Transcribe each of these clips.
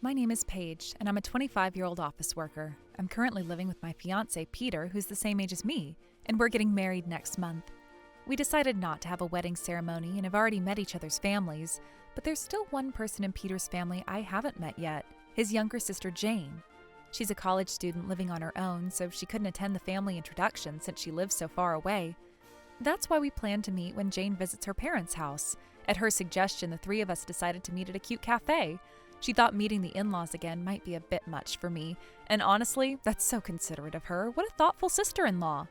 my name is Paige, and I'm a 25-year-old office worker. I'm currently living with my fiancé, Peter, who's the same age as me, and we're getting married next month. We decided not to have a wedding ceremony and have already met each other's families, but there's still one person in Peter's family I haven't met yet, his younger sister, Jane. She's a college student living on her own, so she couldn't attend the family introduction since she lives so far away. That's why we planned to meet when Jane visits her parents' house. At her suggestion, the three of us decided to meet at a cute cafe. She thought meeting the in-laws again might be a bit much for me, and honestly, that's so considerate of her. What a thoughtful sister-in-law.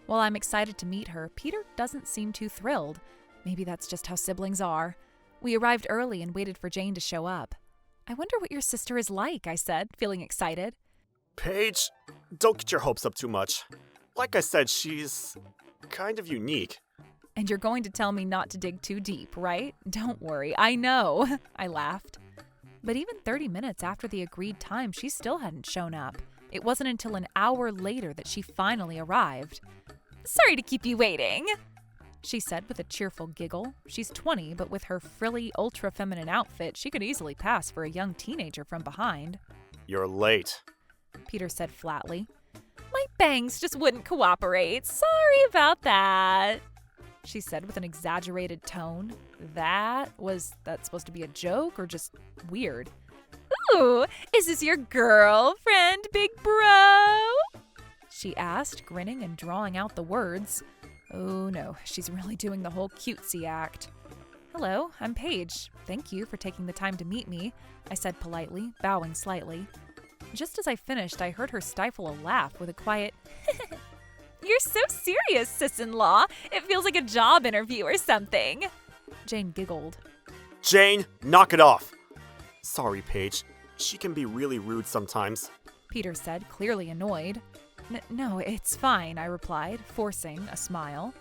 While I'm excited to meet her, Peter doesn't seem too thrilled. Maybe that's just how siblings are. We arrived early and waited for Jane to show up. I wonder what your sister is like, I said, feeling excited. Paige, don't get your hopes up too much. Like I said, she's kind of unique. And you're going to tell me not to dig too deep, right? Don't worry, I know, I laughed. But even 30 minutes after the agreed time, she still hadn't shown up. It wasn't until an hour later that she finally arrived. Sorry to keep you waiting, she said with a cheerful giggle. She's 20, but with her frilly, ultra-feminine outfit, she could easily pass for a young teenager from behind. You're late, Peter said flatly. My bangs just wouldn't cooperate. Sorry about that, she said with an exaggerated tone. Was that supposed to be a joke or just weird? Ooh, is this your girlfriend, big bro? She asked, grinning and drawing out the words. Oh no, she's really doing the whole cutesy act. Hello, I'm Paige. Thank you for taking the time to meet me, I said politely, bowing slightly. Just as I finished, I heard her stifle a laugh with a quiet, You're so serious, sis-in-law. It feels like a job interview or something. Jane giggled. Jane, knock it off. Sorry, Paige. She can be really rude sometimes, Peter said, clearly annoyed. No, it's fine, I replied, forcing a smile.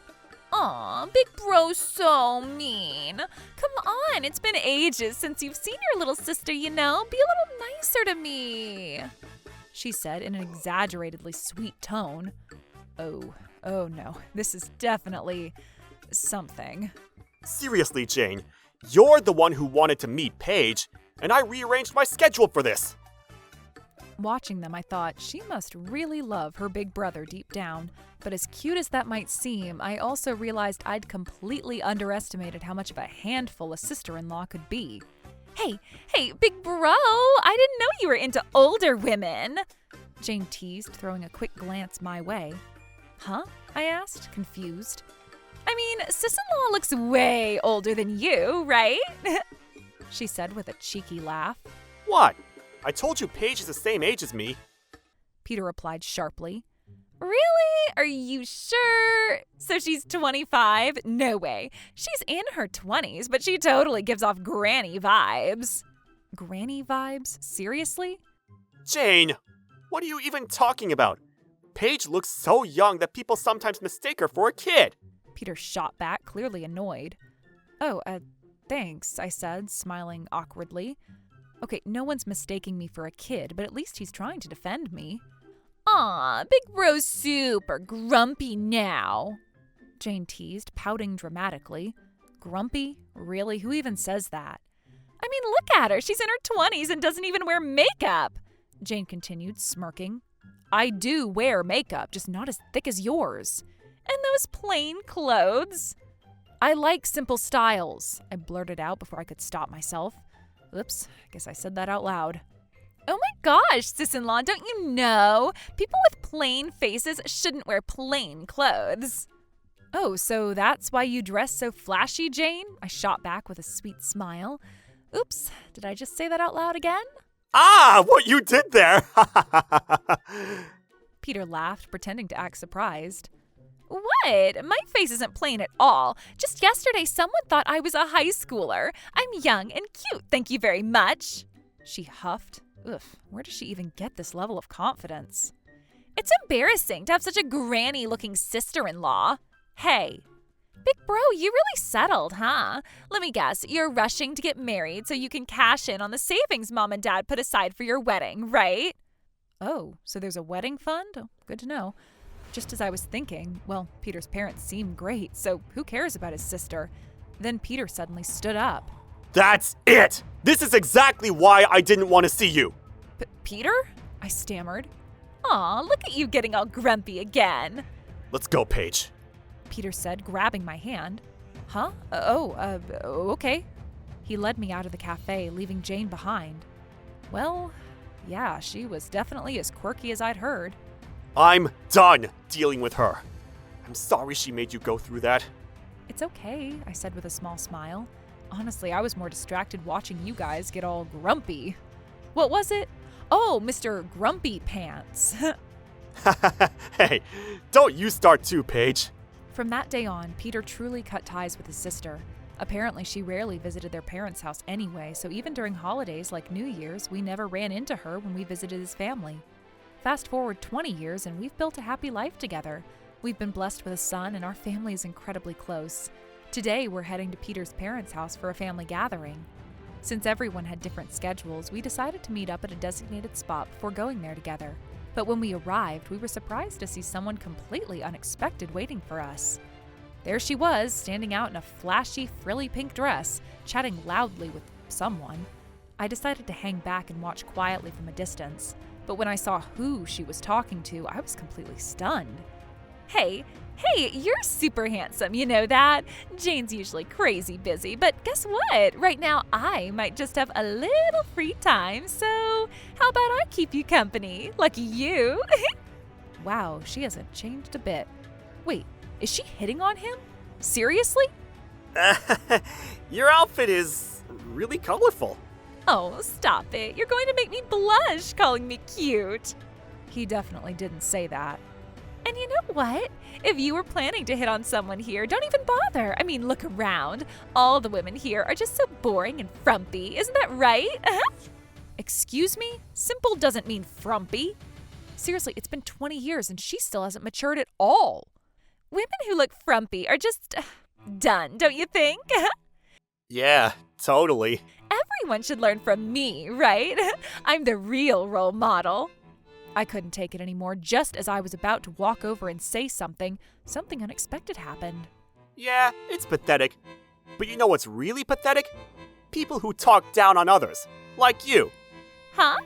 Aw, big bro's so mean. Come on, it's been ages since you've seen your little sister, you know. Be a little nicer to me, she said in an exaggeratedly sweet tone. Oh no, this is definitely something. Seriously, Jane, you're the one who wanted to meet Paige, and I rearranged my schedule for this. Watching them, I thought, she must really love her big brother deep down. But as cute as that might seem, I also realized I'd completely underestimated how much of a handful a sister-in-law could be. Hey, big bro, I didn't know you were into older women, Jane teased, throwing a quick glance my way. Huh? I asked, confused. I mean, sis-in-law looks way older than you, right? She said with a cheeky laugh. What? I told you Paige is the same age as me. Peter replied sharply. Really? Are you sure? So she's 25? No way. She's in her 20s, but she totally gives off granny vibes. Granny vibes? Seriously? Jane, what are you even talking about? Paige looks so young that people sometimes mistake her for a kid. Peter shot back, clearly annoyed. Thanks, I said, smiling awkwardly. Okay, no one's mistaking me for a kid, but at least he's trying to defend me. Aw, big bro's super grumpy now, Jane teased, pouting dramatically. Grumpy? Really? Who even says that? I mean, look at her. She's in her 20s and doesn't even wear makeup, Jane continued, smirking. I do wear makeup, just not as thick as yours. And those plain clothes? I like simple styles, I blurted out before I could stop myself. Oops, I guess I said that out loud. Oh my gosh, sis-in-law, don't you know? People with plain faces shouldn't wear plain clothes. Oh, so that's why you dress so flashy, Jane? I shot back with a sweet smile. Oops, did I just say that out loud again? Ah, what you did there! Peter laughed, pretending to act surprised. What? My face isn't plain at all. Just yesterday, someone thought I was a high schooler. I'm young and cute, thank you very much, she huffed. Ugh, where does she even get this level of confidence? It's embarrassing to have such a granny-looking sister-in-law. Hey, big bro, you really settled, huh? Let me guess, you're rushing to get married so you can cash in on the savings mom and dad put aside for your wedding, right? Oh, so there's a wedding fund? Oh, good to know. Just as I was thinking, well, Peter's parents seem great, so who cares about his sister? Then Peter suddenly stood up. That's it! This is exactly why I didn't want to see you! Peter? I stammered. Aw, look at you getting all grumpy again. Let's go, Paige. Peter said, grabbing my hand. Huh? Okay. He led me out of the cafe, leaving Jane behind. Well, yeah, she was definitely as quirky as I'd heard. I'm done dealing with her. I'm sorry she made you go through that. It's okay, I said with a small smile. Honestly, I was more distracted watching you guys get all grumpy. What was it? Oh, Mr. Grumpy Pants. Hey, don't you start too, Paige. From that day on, Peter truly cut ties with his sister. Apparently, she rarely visited their parents' house anyway, so even during holidays like New Year's, we never ran into her when we visited his family. Fast forward 20 years and we've built a happy life together. We've been blessed with a son and our family is incredibly close. Today, we're heading to Peter's parents' house for a family gathering. Since everyone had different schedules, we decided to meet up at a designated spot before going there together. But when we arrived, we were surprised to see someone completely unexpected waiting for us. There she was, standing out in a flashy, frilly pink dress, chatting loudly with someone. I decided to hang back and watch quietly from a distance, but when I saw who she was talking to, I was completely stunned. Hey, you're super handsome, you know that? Jane's usually crazy busy, but guess what? Right now, I might just have a little free time, so how about I keep you company? Lucky you. Wow, she hasn't changed a bit. Wait, is she hitting on him? Seriously? Your outfit is really colorful. Oh, stop it. You're going to make me blush calling me cute. He definitely didn't say that. And you know what? If you were planning to hit on someone here, don't even bother. I mean, look around. All the women here are just so boring and frumpy. Isn't that right? Excuse me? Simple doesn't mean frumpy. Seriously, it's been 20 years and she still hasn't matured at all. Women who look frumpy are just done, don't you think? Yeah, totally. Everyone should learn from me, right? I'm the real role model. I couldn't take it anymore. Just as I was about to walk over and say something unexpected happened. Yeah, it's pathetic. But you know what's really pathetic? People who talk down on others, like you. Huh?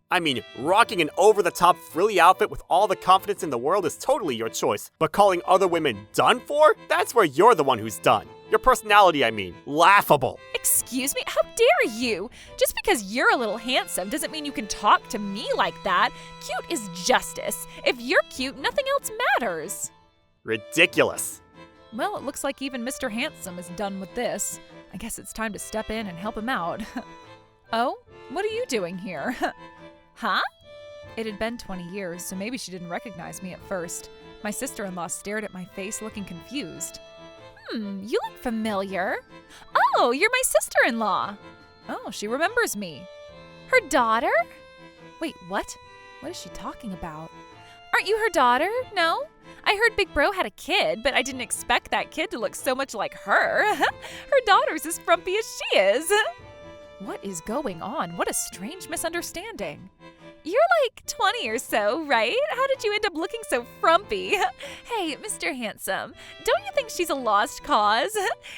I mean, rocking an over-the-top frilly outfit with all the confidence in the world is totally your choice. But calling other women done for? That's where you're the one who's done. Your personality, I mean. Laughable. Excuse me? How dare you? Just because you're a little handsome doesn't mean you can talk to me like that. Cute is justice. If you're cute, nothing else matters. Ridiculous. Well, it looks like even Mr. Handsome is done with this. I guess it's time to step in and help him out. Oh? What are you doing here? Huh? It had been 20 years, so maybe she didn't recognize me at first. My sister-in-law stared at my face looking confused. You look familiar. Oh, you're my sister-in-law. Oh, she remembers me. Her daughter? Wait, what? What is she talking about? Aren't you her daughter? No? I heard Big Bro had a kid, but I didn't expect that kid to look so much like her. Her daughter's as frumpy as she is. What is going on? What a strange misunderstanding. You're like 20 or so, right? How did you end up looking so frumpy? Hey, Mr. Handsome, don't you think she's a lost cause?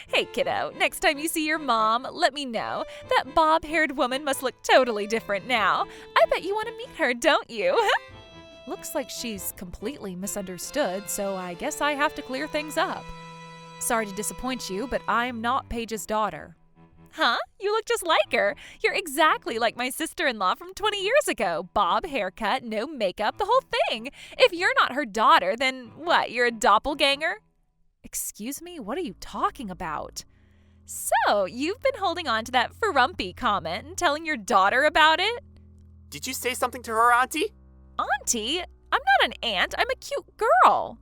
Hey, kiddo, next time you see your mom, let me know. That bob-haired woman must look totally different now. I bet you want to meet her, don't you? Looks like she's completely misunderstood, so I guess I have to clear things up. Sorry to disappoint you, but I'm not Paige's daughter. Huh? You look just like her. You're exactly like my sister-in-law from 20 years ago. Bob haircut, no makeup, the whole thing. If you're not her daughter, then what, you're a doppelganger? Excuse me, what are you talking about? So, you've been holding on to that frumpy comment and telling your daughter about it? Did you say something to her, Auntie? Auntie? I'm not an aunt, I'm a cute girl.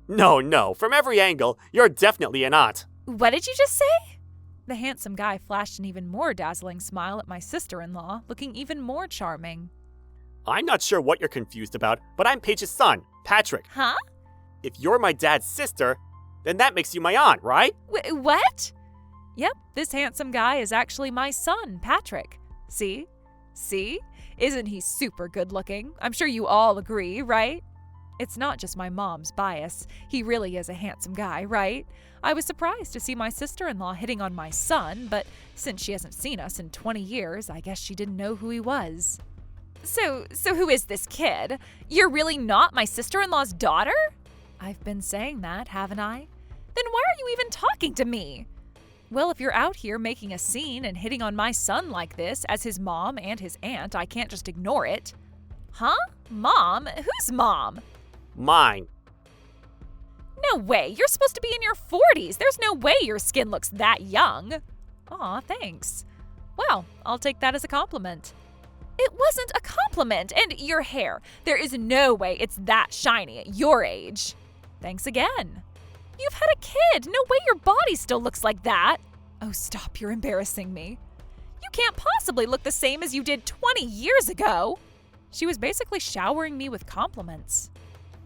No, from every angle, you're definitely an aunt. What did you just say? The handsome guy flashed an even more dazzling smile at my sister-in-law, looking even more charming. I'm not sure what you're confused about, but I'm Paige's son, Patrick. Huh? If you're my dad's sister, then that makes you my aunt, right? What? Yep, this handsome guy is actually my son, Patrick. See? Isn't he super good looking? I'm sure you all agree, right? It's not just my mom's bias. He really is a handsome guy, right? I was surprised to see my sister-in-law hitting on my son, but since she hasn't seen us in 20 years, I guess she didn't know who he was. So who is this kid? You're really not my sister-in-law's daughter? I've been saying that, haven't I? Then why are you even talking to me? Well, if you're out here making a scene and hitting on my son like this, as his mom and his aunt, I can't just ignore it. Huh? Mom? Whose mom? Mine. No way. You're supposed to be in your 40s. There's no way your skin looks that young. Aw, thanks. Well, I'll take that as a compliment. It wasn't a compliment. And your hair. There is no way it's that shiny at your age. Thanks again. You've had a kid. No way your body still looks like that. Oh, stop. You're embarrassing me. You can't possibly look the same as you did 20 years ago. She was basically showering me with compliments.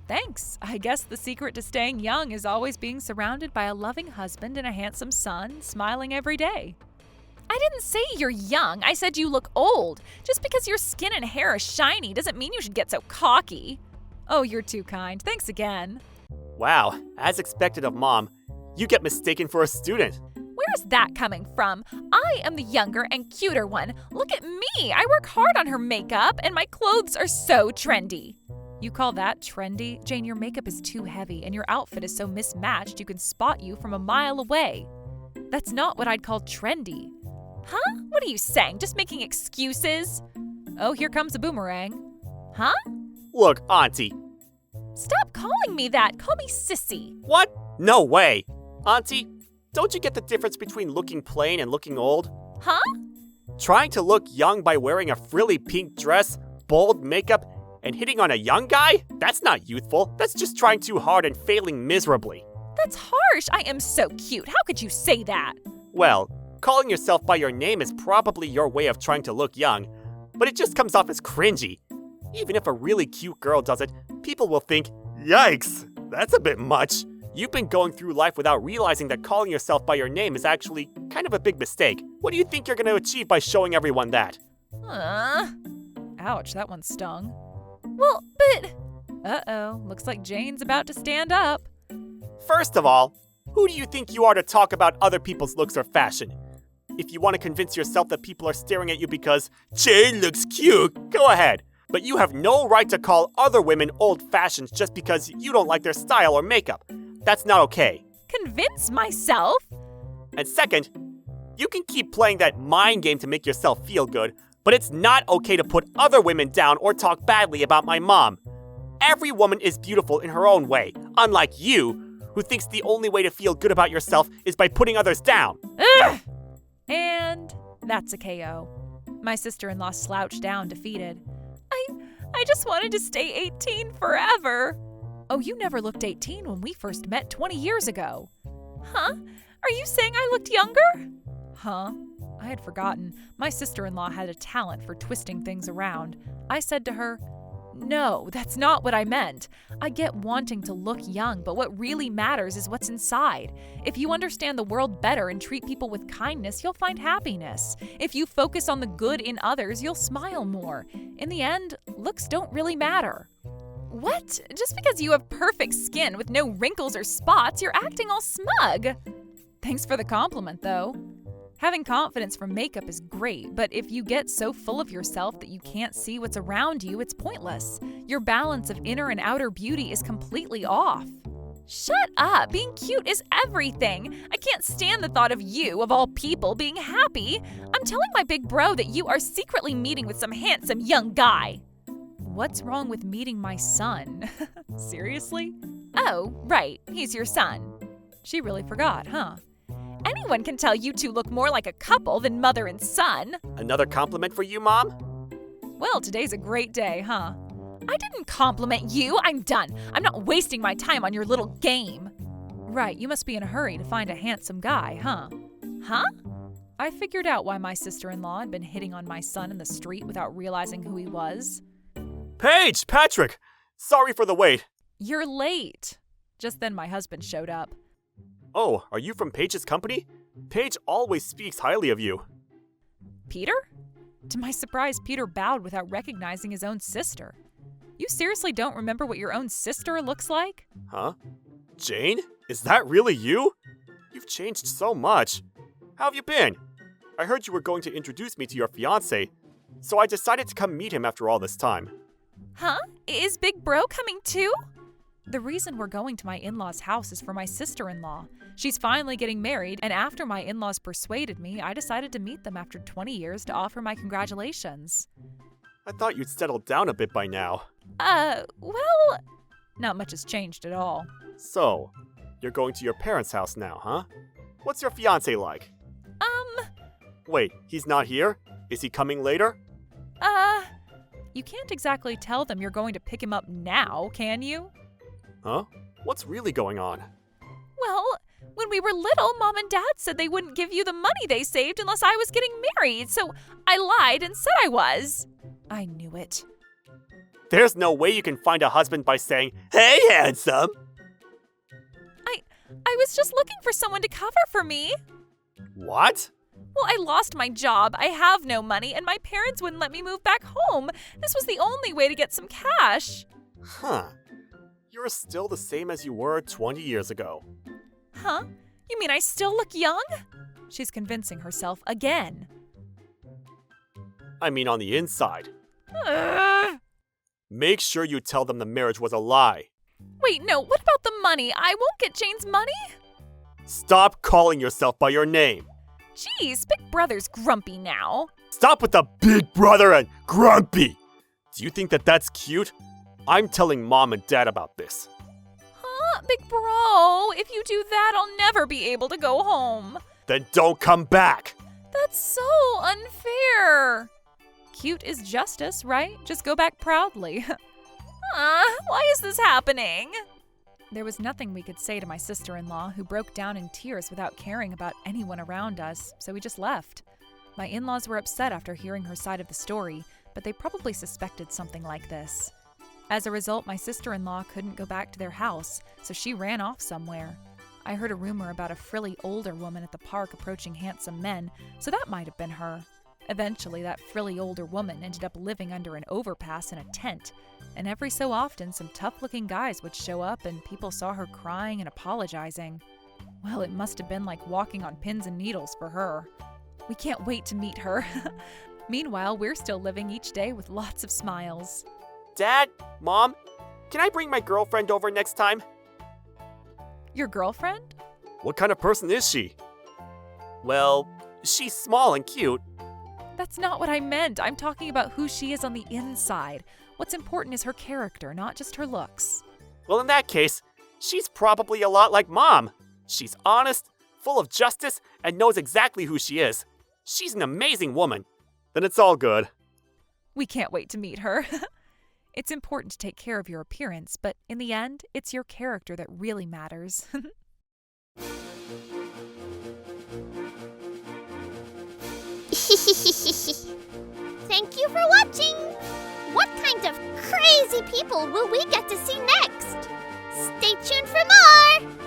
Thanks. I guess the secret to staying young is always being surrounded by a loving husband and a handsome son, smiling every day. I didn't say you're young. I said you look old. Just because your skin and hair are shiny doesn't mean you should get so cocky. Oh, you're too kind. Thanks again. Wow, as expected of Mom, you get mistaken for a student. Where's that coming from? I am the younger and cuter one. Look at me. I work hard on her makeup, and my clothes are so trendy. You call that trendy? Jane, your makeup is too heavy, and your outfit is so mismatched you can spot you from a mile away. That's not what I'd call trendy. Huh? What are you saying? Just making excuses? Oh, here comes a boomerang. Huh? Look, Auntie. Stop calling me that. Call me Sissy. What? No way. Auntie, don't you get the difference between looking plain and looking old? Huh? Trying to look young by wearing a frilly pink dress, bold makeup, and hitting on a young guy? That's not youthful. That's just trying too hard and failing miserably. That's harsh. I am so cute. How could you say that? Well, calling yourself by your name is probably your way of trying to look young, but it just comes off as cringy. Even if a really cute girl does it, people will think, yikes, that's a bit much. You've been going through life without realizing that calling yourself by your name is actually kind of a big mistake. What do you think you're going to achieve by showing everyone that? Ouch, that one stung. Well, but... Uh-oh, looks like Jane's about to stand up. First of all, who do you think you are to talk about other people's looks or fashion? If you want to convince yourself that people are staring at you because Jane looks cute, go ahead. But you have no right to call other women old-fashioned just because you don't like their style or makeup. That's not okay. Convince myself? And second, you can keep playing that mind game to make yourself feel good, but it's not okay to put other women down or talk badly about my mom. Every woman is beautiful in her own way, unlike you, who thinks the only way to feel good about yourself is by putting others down. Ugh! And that's a KO. My sister-in-law slouched down, defeated. I just wanted to stay 18 forever. Oh, you never looked 18 when we first met 20 years ago. Huh? Are you saying I looked younger? Huh? I had forgotten. My sister-in-law had a talent for twisting things around. I said to her, no, that's not what I meant. I get wanting to look young, but what really matters is what's inside. If you understand the world better and treat people with kindness, you'll find happiness. If you focus on the good in others, you'll smile more. In the end, looks don't really matter. What? Just because you have perfect skin with no wrinkles or spots, you're acting all smug. Thanks for the compliment, though. Having confidence from makeup is great, but if you get so full of yourself that you can't see what's around you, it's pointless. Your balance of inner and outer beauty is completely off. Shut up! Being cute is everything! I can't stand the thought of you, of all people, being happy. I'm telling my big bro that you are secretly meeting with some handsome young guy. What's wrong with meeting my son? Seriously? Oh, right, he's your son. She really forgot, huh? Anyone can tell you two look more like a couple than mother and son. Another compliment for you, Mom? Well, today's a great day, huh? I didn't compliment you. I'm done. I'm not wasting my time on your little game. Right, you must be in a hurry to find a handsome guy, huh? Huh? I figured out why my sister-in-law had been hitting on my son in the street without realizing who he was. Paige! Patrick! Sorry for the wait. You're late. Just then my husband showed up. Oh, are you from Paige's company? Paige always speaks highly of you. Peter? To my surprise, Peter bowed without recognizing his own sister. You seriously don't remember what your own sister looks like? Huh? Jane? Is that really you? You've changed so much. How have you been? I heard you were going to introduce me to your fiancé, so I decided to come meet him after all this time. Huh? Is Big Bro coming too? The reason we're going to my in-laws' house is for my sister-in-law. She's finally getting married, and after my in-laws persuaded me, I decided to meet them after 20 years to offer my congratulations. I thought you'd settled down a bit by now. Well, not much has changed at all. So, you're going to your parents' house now, huh? What's your fiancé like? Wait, he's not here? Is he coming later? You can't exactly tell them you're going to pick him up now, can you? Huh? What's really going on? Well, when we were little, Mom and Dad said they wouldn't give you the money they saved unless I was getting married, so I lied and said I was. I knew it. There's no way you can find a husband by saying, "Hey, handsome!" I was just looking for someone to cover for me. What? Well, I lost my job, I have no money, and my parents wouldn't let me move back home. This was the only way to get some cash. Huh. You're still the same as you were 20 years ago. Huh? You mean I still look young? She's convincing herself again. I mean on the inside. Ugh. Make sure you tell them the marriage was a lie. Wait, no, what about the money? I won't get Jane's money? Stop calling yourself by your name. Jeez, Big Brother's grumpy now. Stop with the big brother and grumpy. Do you think that that's cute? I'm telling Mom and Dad about this. Huh? Big Bro, if you do that, I'll never be able to go home. Then don't come back. That's so unfair. Cute is justice, right? Just go back proudly. Why is this happening? There was nothing we could say to my sister-in-law, who broke down in tears without caring about anyone around us, so we just left. My in-laws were upset after hearing her side of the story, but they probably suspected something like this. As a result, my sister-in-law couldn't go back to their house, so she ran off somewhere. I heard a rumor about a frilly older woman at the park approaching handsome men, so that might have been her. Eventually, that frilly older woman ended up living under an overpass in a tent, and every so often some tough-looking guys would show up and people saw her crying and apologizing. Well, it must have been like walking on pins and needles for her. We can't wait to meet her. Meanwhile, we're still living each day with lots of smiles. Dad, Mom, can I bring my girlfriend over next time? Your girlfriend? What kind of person is she? Well, she's small and cute. That's not what I meant. I'm talking about who she is on the inside. What's important is her character, not just her looks. Well, in that case, she's probably a lot like Mom. She's honest, full of justice, and knows exactly who she is. She's an amazing woman. Then it's all good. We can't wait to meet her. It's important to take care of your appearance, but in the end, it's your character that really matters. Thank you for watching! What kind of crazy people will we get to see next? Stay tuned for more!